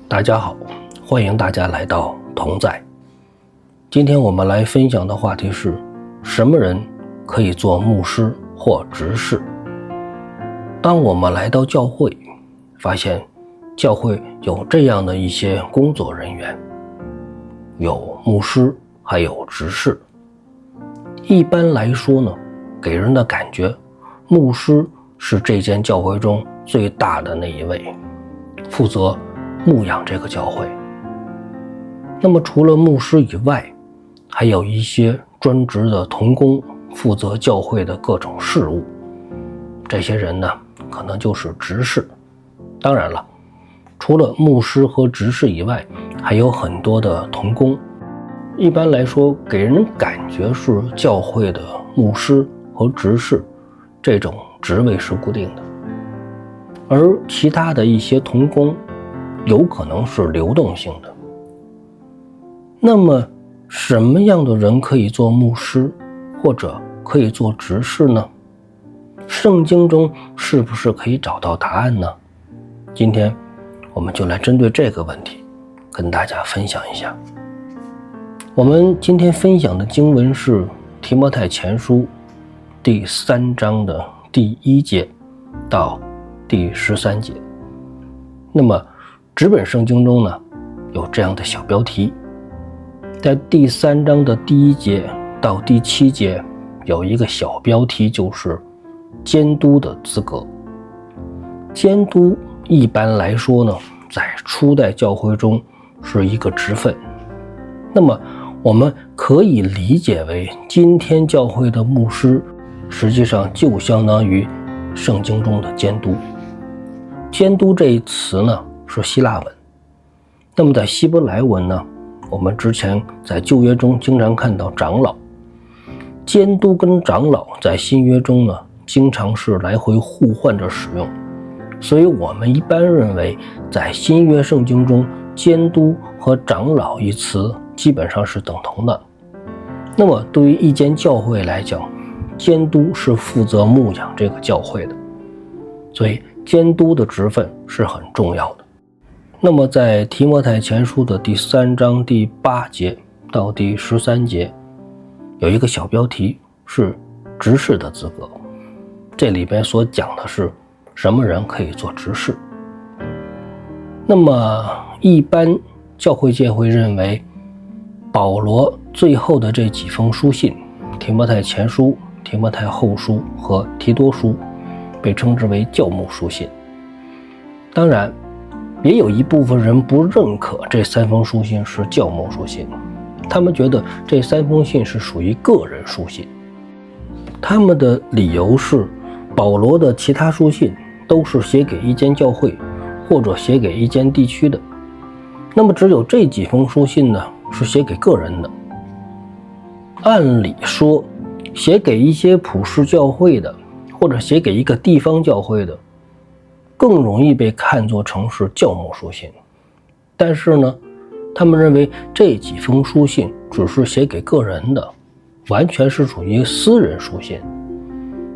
大家好，欢迎大家来到同在。今天我们来分享的话题是：什么人可以做牧师或执事？当我们来到教会，发现教会有这样的一些工作人员，有牧师，还有执事。一般来说呢，给人的感觉，牧师是这间教会中最大的那一位，负责牧养这个教会。那么除了牧师以外，还有一些专职的同工负责教会的各种事务，这些人呢可能就是执事。当然了，除了牧师和执事以外，还有很多的同工。一般来说，给人感觉是教会的牧师和执事这种职位是固定的，而其他的一些同工有可能是流动性的。那么什么样的人可以做牧师或者可以做执事呢？圣经中是不是可以找到答案呢？今天我们就来针对这个问题跟大家分享一下。我们今天分享的经文是提摩太前书第3章的第1节到第13节。那么纸本圣经中呢，有这样的小标题，在第3章的第1节到第7节有一个小标题，就是监督的资格。监督一般来说呢，在初代教会中是一个职分，那么我们可以理解为今天教会的牧师实际上就相当于圣经中的监督。监督这一词呢是希腊文，那么在希伯来文呢，我们之前在旧约中经常看到长老。监督跟长老在新约中呢经常是来回互换着使用，所以我们一般认为在新约圣经中，监督和长老一词基本上是等同的。那么对于一间教会来讲，监督是负责牧养这个教会的，所以监督的职分是很重要的。那么在提摩太前书的第3章第8节到第13节有一个小标题，是执事的资格。这里边所讲的是什么人可以做执事。那么一般教会界会认为，保罗最后的这几封书信，提摩太前书、提摩太后书和提多书，被称之为教牧书信。当然也有一部分人不认可这3封书信是教牧书信，他们觉得这3封信是属于个人书信。他们的理由是，保罗的其他书信都是写给一间教会或者写给一间地区的，那么只有这几封书信呢是写给个人的。按理说，写给一些普世教会的或者写给一个地方教会的更容易被看作成是教牧书信，但是呢，他们认为这几封书信只是写给个人的，完全是属于私人书信。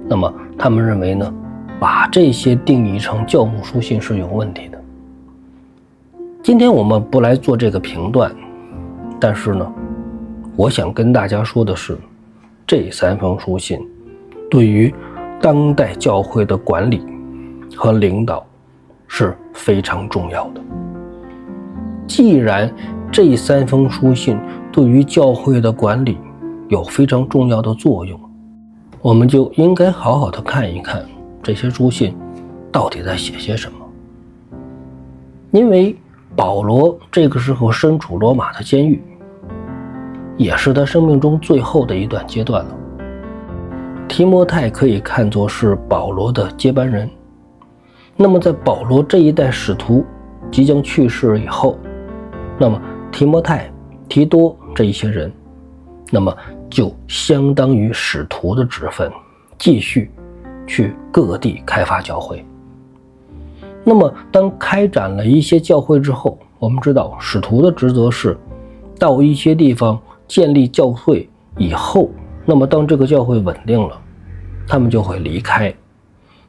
那么他们认为呢，把这些定义成教牧书信是有问题的。今天我们不来做这个评断，但是呢，我想跟大家说的是，这3封书信对于当代教会的管理和领导是非常重要的。既然这3封书信对于教会的管理有非常重要的作用，我们就应该好好的看一看这些书信到底在写些什么。因为保罗这个时候身处罗马的监狱，也是他生命中最后的一段阶段了。提摩太可以看作是保罗的接班人。那么在保罗这一代使徒即将去世以后，那么提摩太、提多这一些人，那么就相当于使徒的职分，继续去各地开发教会。那么当开展了一些教会之后，我们知道使徒的职责是到一些地方建立教会以后，那么当这个教会稳定了，他们就会离开，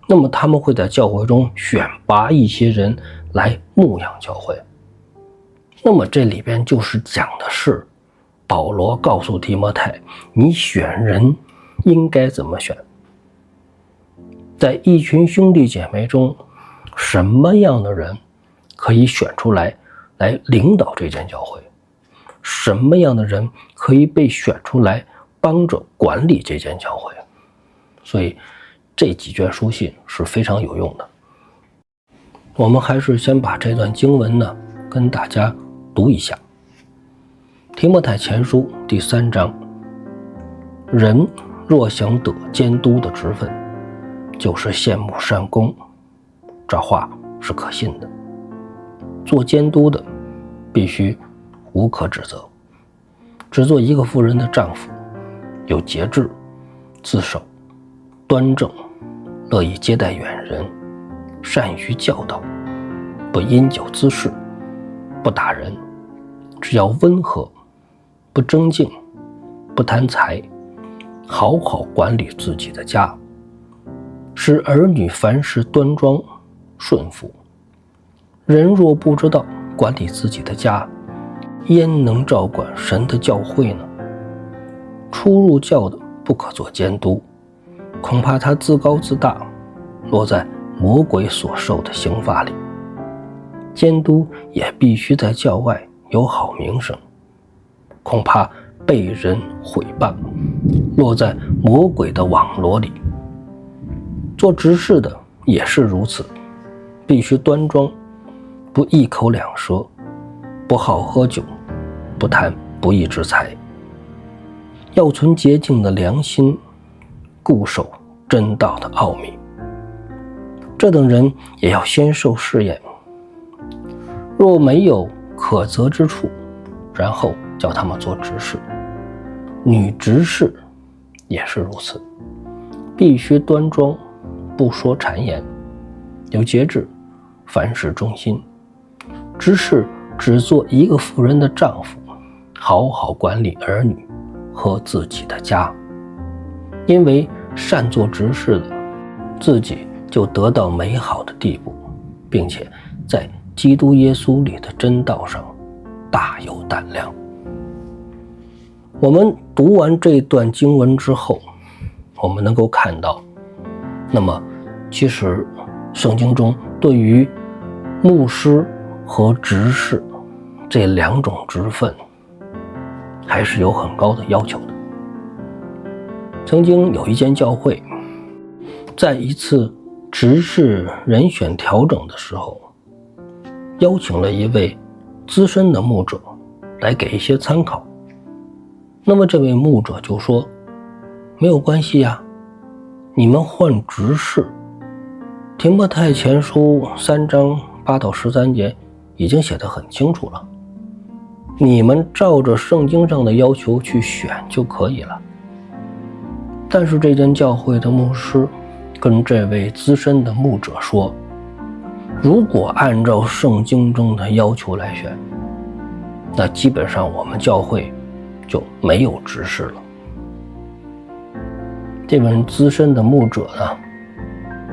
那么他们会在教会中选拔一些人来牧养教会。那么这里边就是讲的是保罗告诉提摩太，你选人应该怎么选。在一群兄弟姐妹中，什么样的人可以选出来领导这间教会？什么样的人可以被选出来帮着管理这间教会？所以这几卷书信是非常有用的。我们还是先把这段经文呢跟大家读一下。提摩太前书第3章，人若想得监督的职分，就是羡慕善功，这话是可信的。做监督的必须无可指责，只做一个妇人的丈夫，有节制，自守，端正，乐意接待远人，善于教导，不因酒滋事，不打人，只要温和，不争竞，不贪财，好好管理自己的家，使儿女凡事端庄顺服。人若不知道管理自己的家，焉能照管神的教会呢？初入教的不可做监督，恐怕他自高自大，落在魔鬼所受的刑罚里。监督也必须在教外有好名声，恐怕被人毁谤，落在魔鬼的网罗里。做执事的也是如此，必须端庄，不一口两舌，不好喝酒，不贪不义之财，要存洁净的良心，固守真道的奥秘。这等人也要先受试验，若没有可责之处，然后叫他们做执事。女执事也是如此，必须端庄，不说谗言，有节制，凡事忠心。执事只做一个妇人的丈夫，好好管理儿女和自己的家。因为善做执事的，自己就得到美好的地步，并且在基督耶稣里的真道上大有胆量。我们读完这段经文之后，我们能够看到，那么其实圣经中对于牧师和执事这两种职分还是有很高的要求的。曾经有一间教会，在一次执事人选调整的时候，邀请了一位资深的牧者来给一些参考。那么这位牧者就说，没有关系呀，你们换执事。提摩太前书3章8到13节已经写得很清楚了，你们照着圣经上的要求去选就可以了。但是这间教会的牧师跟这位资深的牧者说，如果按照圣经中的要求来选，那基本上我们教会就没有执事了。这位资深的牧者呢，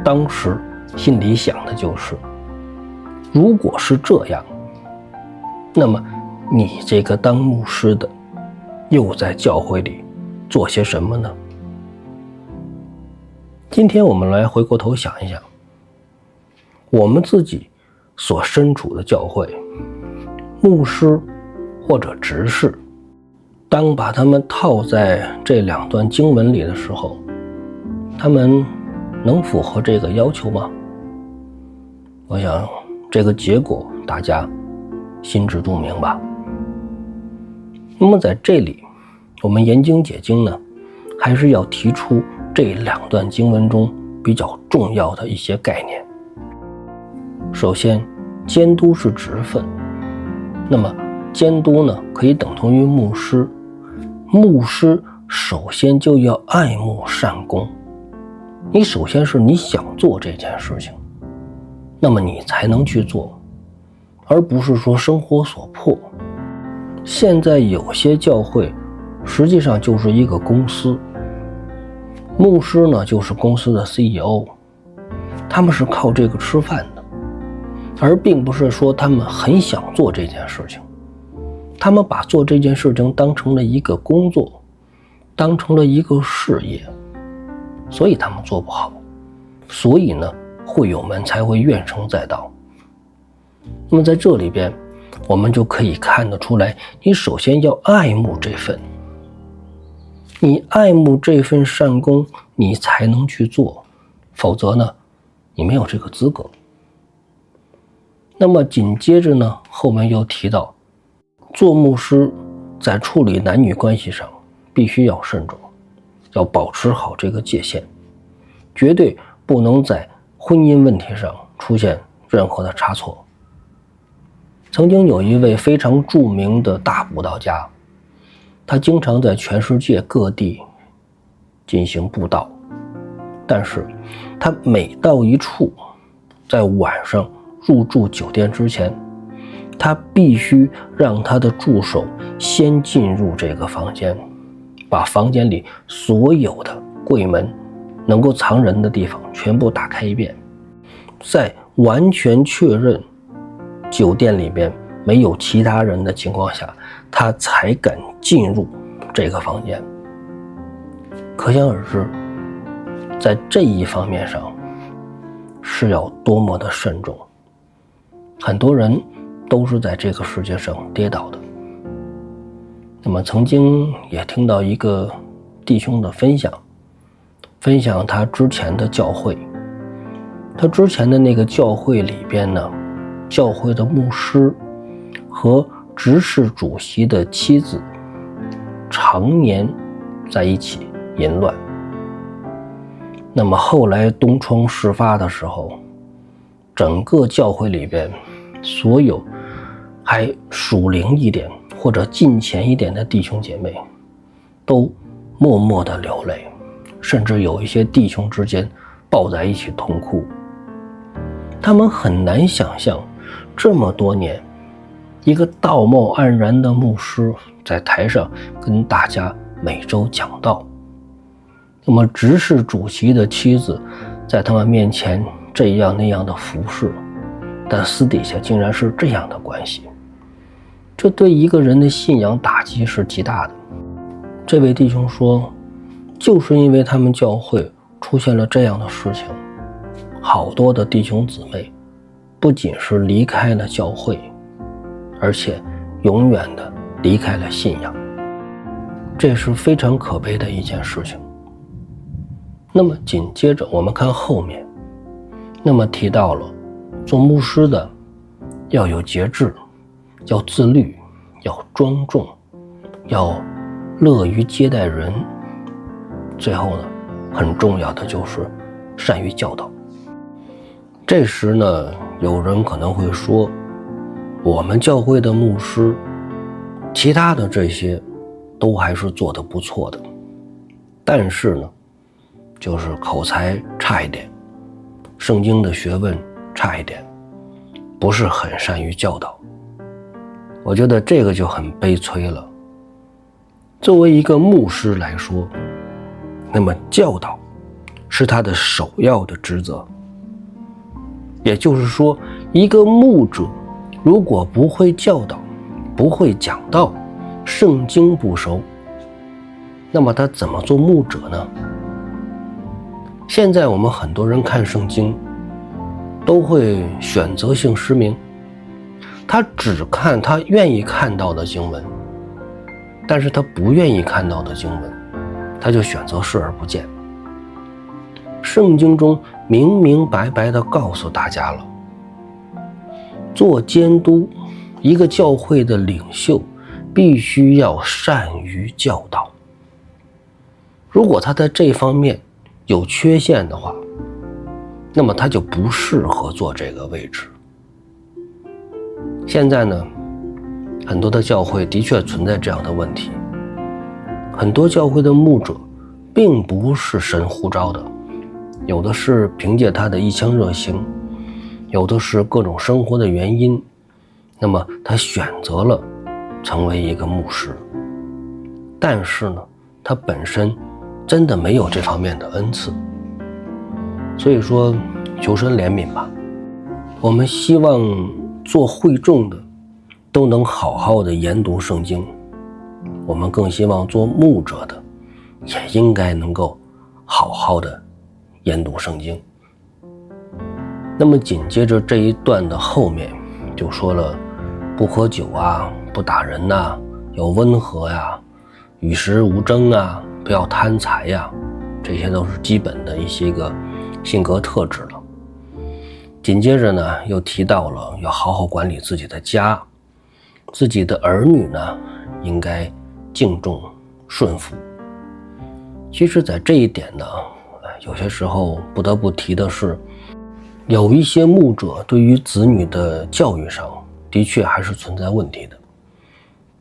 当时心里想的就是，如果是这样，那么你这个当牧师的又在教会里做些什么呢？今天我们来回过头想一想，我们自己所身处的教会，牧师或者执事，当把他们套在这两段经文里的时候，他们能符合这个要求吗？我想这个结果大家心知肚明吧。那么在这里我们研经解经呢，还是要提出这两段经文中比较重要的一些概念。首先，监督是职分，那么监督呢可以等同于牧师。牧师首先就要爱慕善功，你首先是你想做这件事情，那么你才能去做，而不是说生活所迫。现在有些教会实际上就是一个公司，牧师呢就是公司的 CEO， 他们是靠这个吃饭的，而并不是说他们很想做这件事情，他们把做这件事情当成了一个工作，当成了一个事业，所以他们做不好，所以呢，会友们才会怨声载道。那么在这里边，我们就可以看得出来，你首先要爱慕这份，你爱慕这份善功，你才能去做，否则呢，你没有这个资格。那么紧接着呢，后面又提到，做牧师在处理男女关系上必须要慎重，要保持好这个界限，绝对不能在婚姻问题上出现任何的差错。曾经有一位非常著名的大布道家，他经常在全世界各地进行布道，但是他每到一处，在晚上入住酒店之前，他必须让他的助手先进入这个房间，把房间里所有的柜门能够藏人的地方全部打开一遍，在完全确认酒店里边没有其他人的情况下，他才敢进入这个房间。可想而知，在这一方面上是要多么的慎重。很多人都是在这个世界上跌倒的。那么曾经也听到一个弟兄的分享他之前的教会，他之前的那个教会里边呢，教会的牧师和执事主席的妻子常年在一起淫乱。那么后来东窗事发的时候，整个教会里边所有还属灵一点或者近前一点的弟兄姐妹都默默地流泪，甚至有一些弟兄之间抱在一起痛哭。他们很难想象，这么多年一个道貌岸然的牧师在台上跟大家每周讲道，那么执事主席的妻子在他们面前这样那样的服侍，但私底下竟然是这样的关系，这对一个人的信仰打击是极大的。这位弟兄说，就是因为他们教会出现了这样的事情，好多的弟兄姊妹不仅是离开了教会，而且永远的离开了信仰，这是非常可悲的一件事情。那么紧接着我们看后面，那么提到了做牧师的要有节制，要自律，要庄重，要乐于接待人，最后呢，很重要的就是善于教导。这时呢，有人可能会说，我们教会的牧师其他的这些都还是做得不错的，但是呢，就是口才差一点，圣经的学问差一点，不是很善于教导。我觉得这个就很悲催了。作为一个牧师来说，那么教导是他的首要的职责。也就是说，一个牧者如果不会教导，不会讲道，圣经不熟，那么他怎么做牧者呢？现在我们很多人看圣经都会选择性失明，他只看他愿意看到的经文，但是他不愿意看到的经文，他就选择视而不见。圣经中明明白白地告诉大家了，做监督，一个教会的领袖必须要善于教导。如果他在这方面有缺陷的话，那么他就不适合做这个位置。现在呢，很多的教会的确存在这样的问题，很多教会的牧者并不是神呼召的，有的是凭借他的一腔热情，有的是各种生活的原因，那么他选择了成为一个牧师，但是呢，他本身真的没有这方面的恩赐。所以说，求神怜悯吧。我们希望做会众的都能好好的研读圣经。我们更希望做牧者的也应该能够好好的研读圣经。那么紧接着这一段的后面就说了不喝酒啊，不打人啊，要温和呀，与时无争啊，不要贪财呀，这些都是基本的一些个性格特质了。紧接着呢又提到了要好好管理自己的家，自己的儿女呢应该敬重顺服。其实在这一点呢，有些时候不得不提的是，有一些牧者对于子女的教育上的确还是存在问题的。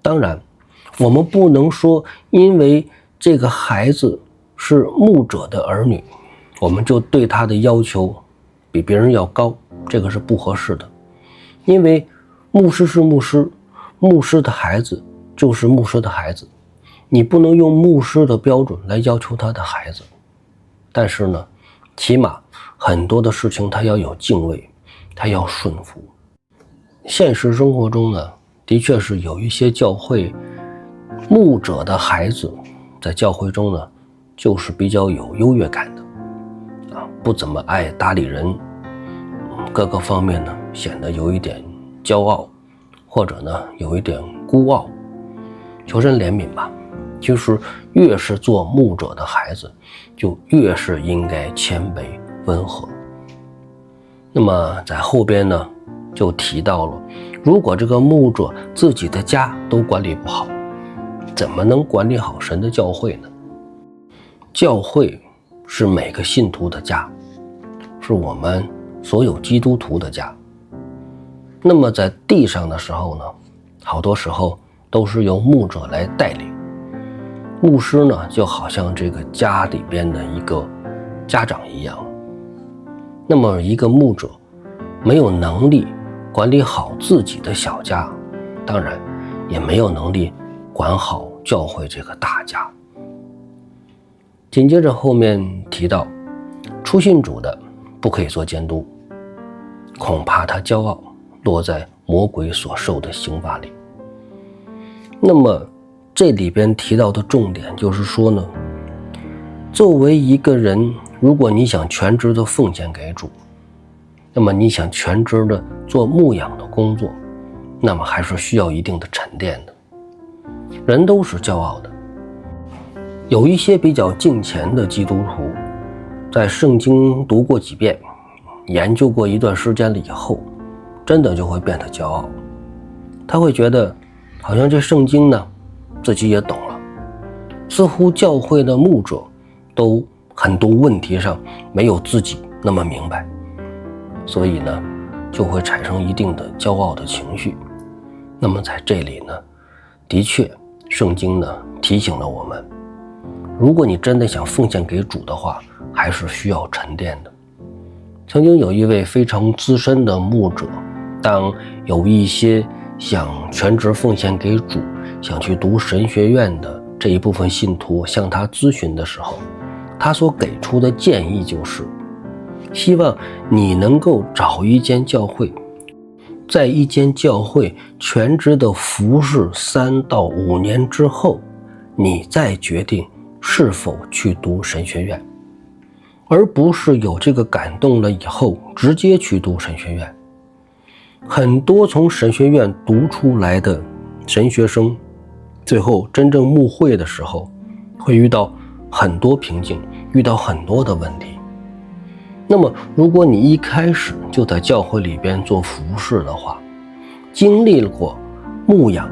当然我们不能说因为这个孩子是牧者的儿女，我们就对他的要求比别人要高，这个是不合适的。因为牧师是牧师，牧师的孩子就是牧师的孩子，你不能用牧师的标准来要求他的孩子。但是呢，起码很多的事情他要有敬畏，他要顺服。现实生活中呢，的确是有一些教会牧者的孩子在教会中呢，就是比较有优越感的不怎么爱搭理人，各个方面呢显得有一点骄傲，或者呢有一点孤傲。求神怜悯吧。就是越是做牧者的孩子，就越是应该谦卑温和。那么在后边呢就提到了，如果这个牧者自己的家都管理不好，怎么能管理好神的教会呢？教会是每个信徒的家，是我们所有基督徒的家。那么在地上的时候呢，好多时候都是由牧者来带领。牧师呢就好像这个家里边的一个家长一样。那么一个牧者没有能力管理好自己的小家，当然也没有能力管好教会这个大家。紧接着后面提到，初信主的不可以做监督，恐怕他骄傲，落在魔鬼所受的刑罚里。那么这里边提到的重点就是说呢，作为一个人，如果你想全职的奉献给主，那么你想全职的做牧养的工作，那么还是需要一定的沉淀的。人都是骄傲的，有一些比较敬虔的基督徒，在圣经读过几遍，研究过一段时间了以后，真的就会变得骄傲。他会觉得好像这圣经呢自己也懂了，似乎教会的牧者都很多问题上没有自己那么明白，所以呢就会产生一定的骄傲的情绪。那么在这里呢，的确圣经呢提醒了我们，如果你真的想奉献给主的话，还是需要沉淀的。曾经有一位非常资深的牧者，当有一些想全职奉献给主，想去读神学院的这一部分信徒向他咨询的时候，他所给出的建议就是，希望你能够找一间教会，在一间教会全职的服侍3到5年之后，你再决定是否去读神学院，而不是有这个感动了以后直接去读神学院。很多从神学院读出来的神学生，最后真正牧会的时候，会遇到很多瓶颈，遇到很多的问题。那么如果你一开始就在教会里边做服侍的话，经历了过牧养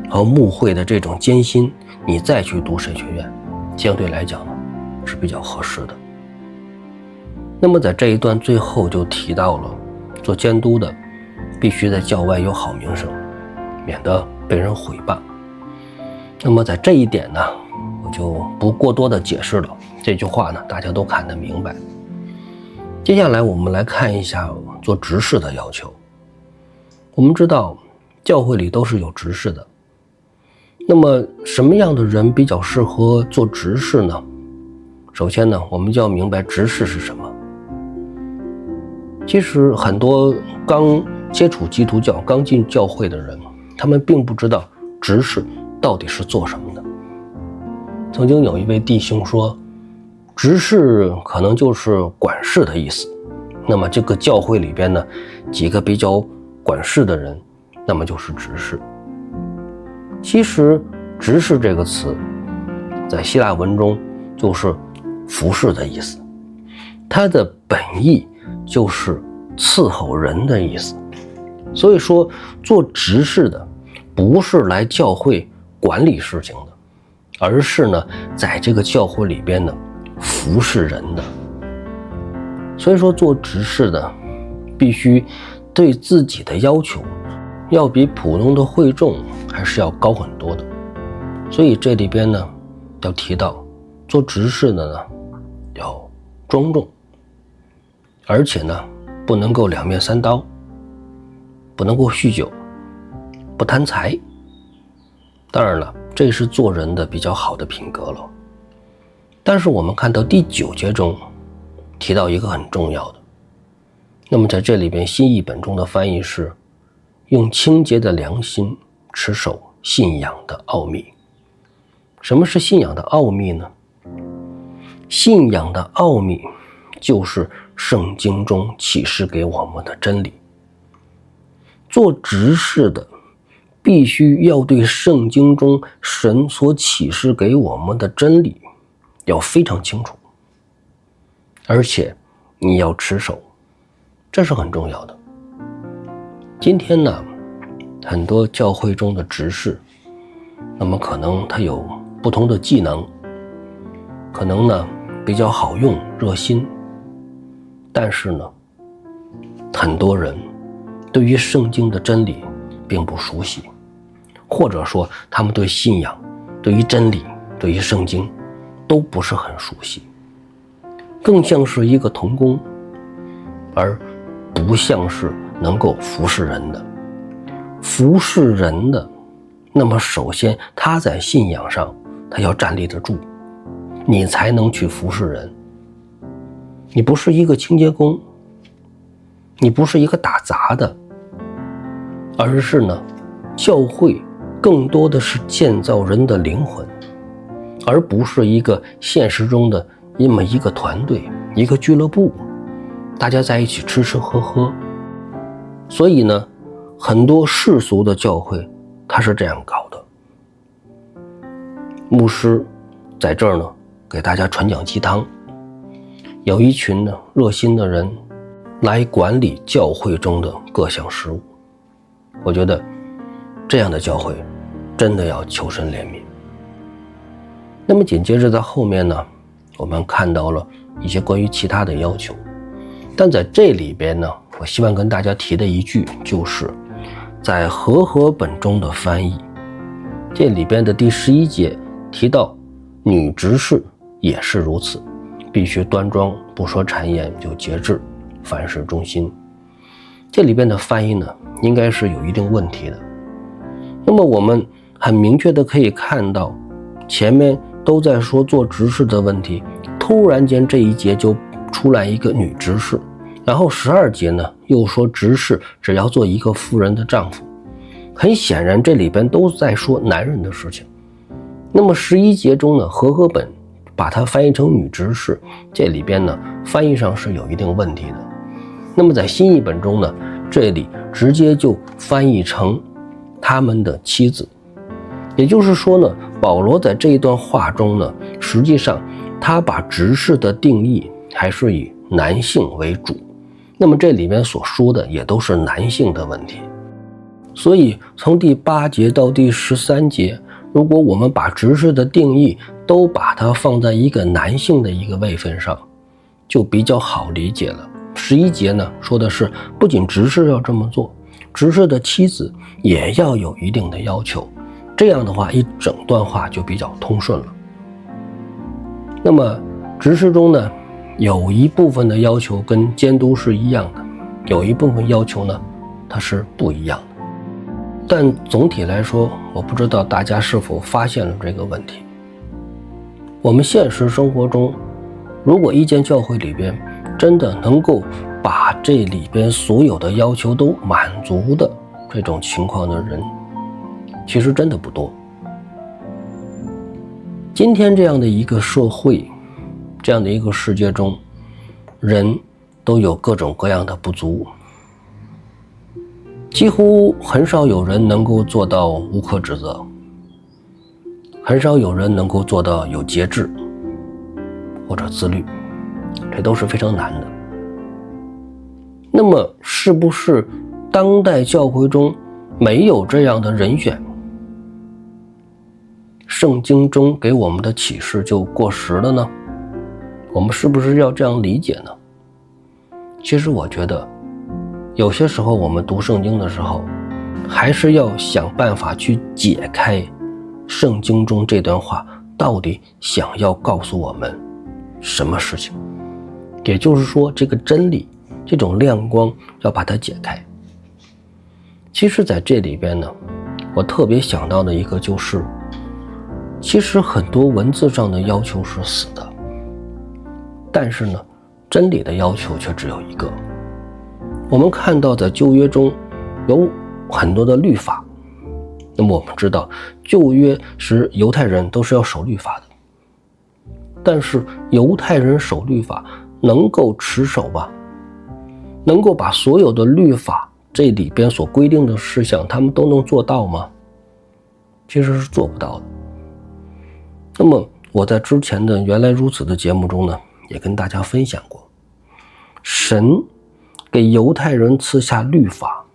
和牧会的这种艰辛，你再去读神学院，相对来讲是比较合适的。那么在这一段最后就提到了，做监督的必须在教外有好名声，免得被人毁谤。那么在这一点呢，我就不过多的解释了，这句话呢大家都看得明白。接下来我们来看一下做执事的要求。我们知道教会里都是有执事的，那么什么样的人比较适合做执事呢？首先呢，我们就要明白执事是什么。其实很多刚接触基督教、刚进教会的人，他们并不知道执事到底是做什么的。曾经有一位弟兄说，执事可能就是管事的意思，那么这个教会里边呢，几个比较管事的人，那么就是执事。其实执事这个词在希腊文中就是服侍的意思，它的本意就是伺候人的意思。所以说做执事的不是来教会管理事情的，而是呢在这个教会里边呢服侍人的。所以说做执事的必须对自己的要求要比普通的会众还是要高很多的。所以这里边呢要提到，做执事的呢要庄重，而且呢不能够两面三刀，不能够酗酒，不贪财。当然了，这是做人的比较好的品格了。但是我们看到第9节中提到一个很重要的，那么在这里边新译本中的翻译是用清洁的良心持守信仰的奥秘。什么是信仰的奥秘呢？信仰的奥秘就是圣经中启示给我们的真理。做执事的必须要对圣经中神所启示给我们的真理要非常清楚，而且你要持守，这是很重要的。今天呢，很多教会中的执事，那么可能他有不同的技能，可能呢比较好用热心，但是呢很多人对于圣经的真理并不熟悉，或者说他们对信仰、对于真理、对于圣经都不是很熟悉，更像是一个童工，而不像是能够服侍人的。服侍人的，那么首先他在信仰上他要站立得住，你才能去服侍人。你不是一个清洁工，你不是一个打杂的，而是呢教会更多的是建造人的灵魂，而不是一个现实中的那么一个团队，一个俱乐部，大家在一起吃吃喝喝。所以呢很多世俗的教会它是这样搞的，牧师在这儿呢给大家传讲鸡汤，有一群呢热心的人来管理教会中的各项事务。我觉得这样的教会真的要求神怜悯。那么紧接着在后面呢，我们看到了一些关于其他的要求，但在这里边呢，我希望跟大家提的一句，就是在和合本中的翻译，这里边的第11节提到女执事也是如此，必须端庄，不说谗言，有节制，凡事忠心。这里边的翻译呢应该是有一定问题的。那么我们很明确的可以看到，前面都在说做执事的问题，突然间这一节就出来一个女执事，然后12节呢又说执事只要做一个妇人的丈夫。很显然这里边都在说男人的事情。那么11节中呢，和合本把它翻译成女执事，这里边呢翻译上是有一定问题的。那么在新译本中呢，这里直接就翻译成他们的妻子。也就是说呢，保罗在这一段话中呢，实际上他把执事的定义还是以男性为主，那么这里面所说的也都是男性的问题。所以从第8节到第13节，如果我们把执事的定义都把它放在一个男性的一个位分上，就比较好理解了。11节呢说的是不仅执事要这么做，执事的妻子也要有一定的要求，这样的话一整段话就比较通顺了。那么执事中呢，有一部分的要求跟监督是一样的，有一部分要求呢它是不一样的。但总体来说，我不知道大家是否发现了这个问题。我们现实生活中，如果一间教会里边真的能够把这里边所有的要求都满足的这种情况的人其实真的不多。今天这样的一个社会，这样的一个世界中，人都有各种各样的不足，几乎很少有人能够做到无可指责，很少有人能够做到有节制或者自律，这都是非常难的。那么是不是当代教会中没有这样的人选，圣经中给我们的启示就过时了呢？我们是不是要这样理解呢？其实我觉得有些时候我们读圣经的时候，还是要想办法去解开圣经中这段话到底想要告诉我们什么事情。也就是说，这个真理，这种亮光要把它解开。其实在这里边呢，我特别想到的一个就是，其实很多文字上的要求是死的，但是呢，真理的要求却只有一个。我们看到在旧约中有很多的律法，那么我们知道旧约时犹太人都是要守律法的，但是犹太人守律法能够持守吧？能够把所有的律法这里边所规定的事项他们都能做到吗？其实是做不到的。那么我在之前的原来如此的节目中呢，也跟大家分享过，神给犹太人赐下律法，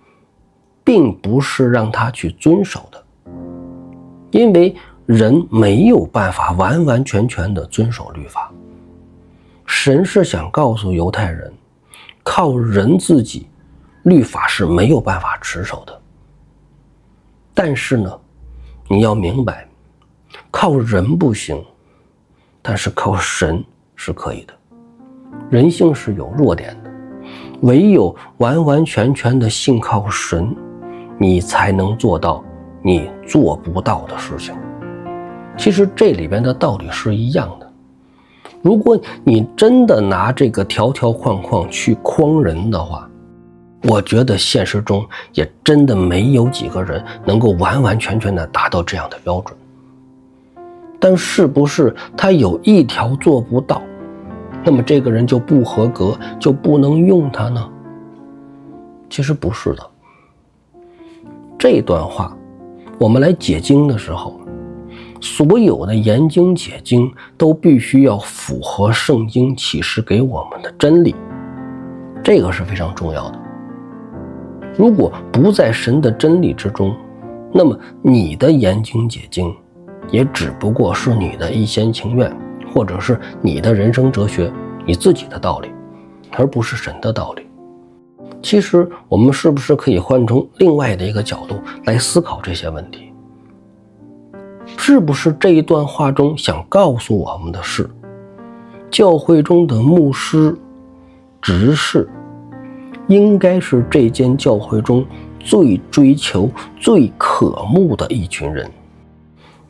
并不是让他去遵守的，因为人没有办法完完全全的遵守律法。神是想告诉犹太人，靠人自己律法是没有办法持守的。但是呢，你要明白，靠人不行，但是靠神是可以的。人性是有弱点的，唯有完完全全的信靠神，你才能做到你做不到的事情。其实这里边的道理是一样的。如果你真的拿这个条条框框去框人的话，我觉得现实中也真的没有几个人能够完完全全的达到这样的标准。但是不是他有一条做不到，那么这个人就不合格，就不能用他呢？其实不是的。这段话我们来解经的时候，所有的研经解经都必须要符合圣经启示给我们的真理，这个是非常重要的。如果不在神的真理之中，那么你的研经解经也只不过是你的一厢情愿，或者是你的人生哲学，你自己的道理，而不是神的道理。其实我们是不是可以换成另外的一个角度来思考这些问题？是不是这一段话中想告诉我们的是，教会中的牧师、执事应该是这间教会中最追求、最渴慕的一群人。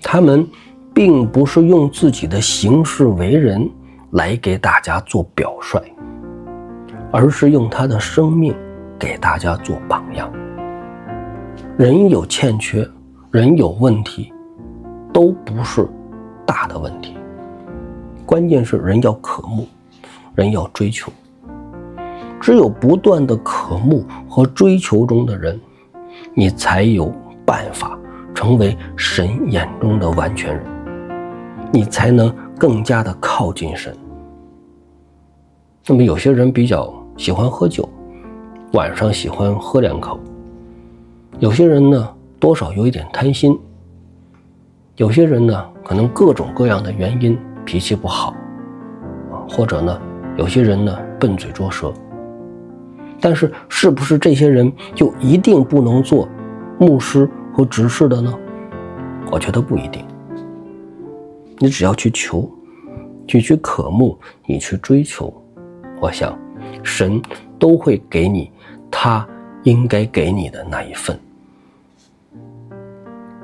他们并不是用自己的行事为人来给大家做表率，而是用他的生命给大家做榜样。人有欠缺，人有问题，都不是大的问题，关键是人要渴慕，人要追求。只有不断的渴慕和追求中的人，你才有办法成为神眼中的完全人，你才能更加的靠近神。那么有些人比较喜欢喝酒，晚上喜欢喝2口，有些人呢多少有一点贪心，有些人呢可能各种各样的原因脾气不好，或者呢有些人呢笨嘴拙舌。但是是不是这些人就一定不能做牧师和执事的呢？我觉得不一定。你只要去求，你去渴慕，你去追求，我想神都会给你他应该给你的那一份。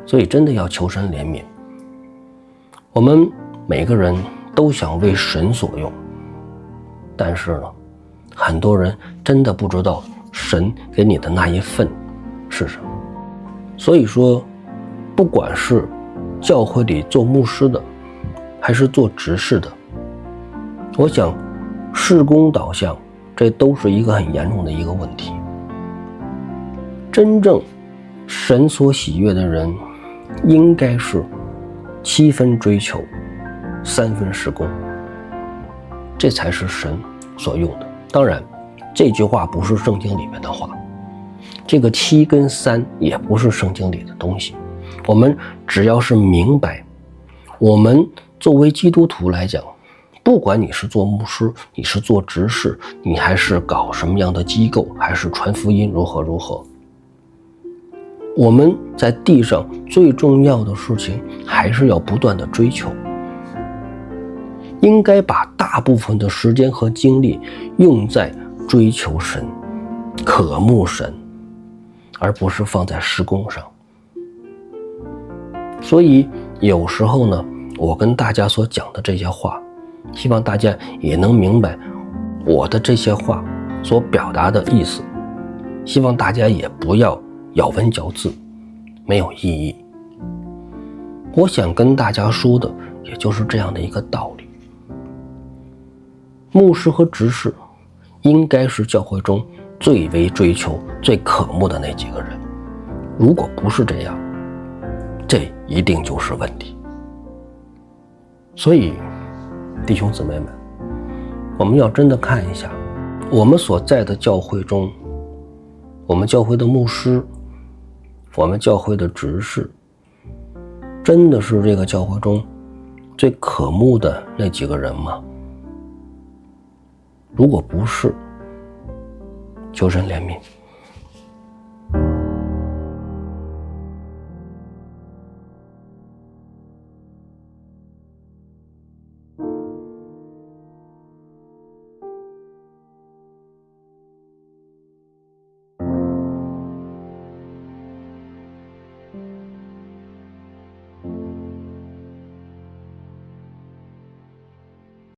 所以真的要求神怜悯。我们每个人都想为神所用，但是呢，很多人真的不知道神给你的那一份是什么。所以说，不管是教会里做牧师的，还是做执事的，我想事工导向，这都是一个很严重的一个问题。真正神所喜悦的人，应该是7分追求，3分事工，这才是神所用的。当然，这句话不是圣经里面的话，这个7跟3也不是圣经里的东西。我们只要是明白，我们作为基督徒来讲，不管你是做牧师，你是做执事，你还是搞什么样的机构，还是传福音如何，我们在地上最重要的事情还是要不断的追求，应该把大部分的时间和精力用在追求神、渴慕神，而不是放在事工上。所以有时候呢，我跟大家所讲的这些话，希望大家也能明白我的这些话所表达的意思，希望大家也不要咬文嚼字，没有意义。我想跟大家说的也就是这样的一个道理。牧师和执事应该是教会中最为追求、最渴慕的那几个人，如果不是这样，这一定就是问题。所以弟兄姊妹们，我们要真的看一下我们所在的教会中，我们教会的牧师，我们教会的执事，真的是这个教会中最渴慕的那几个人吗？如果不是，求神怜悯。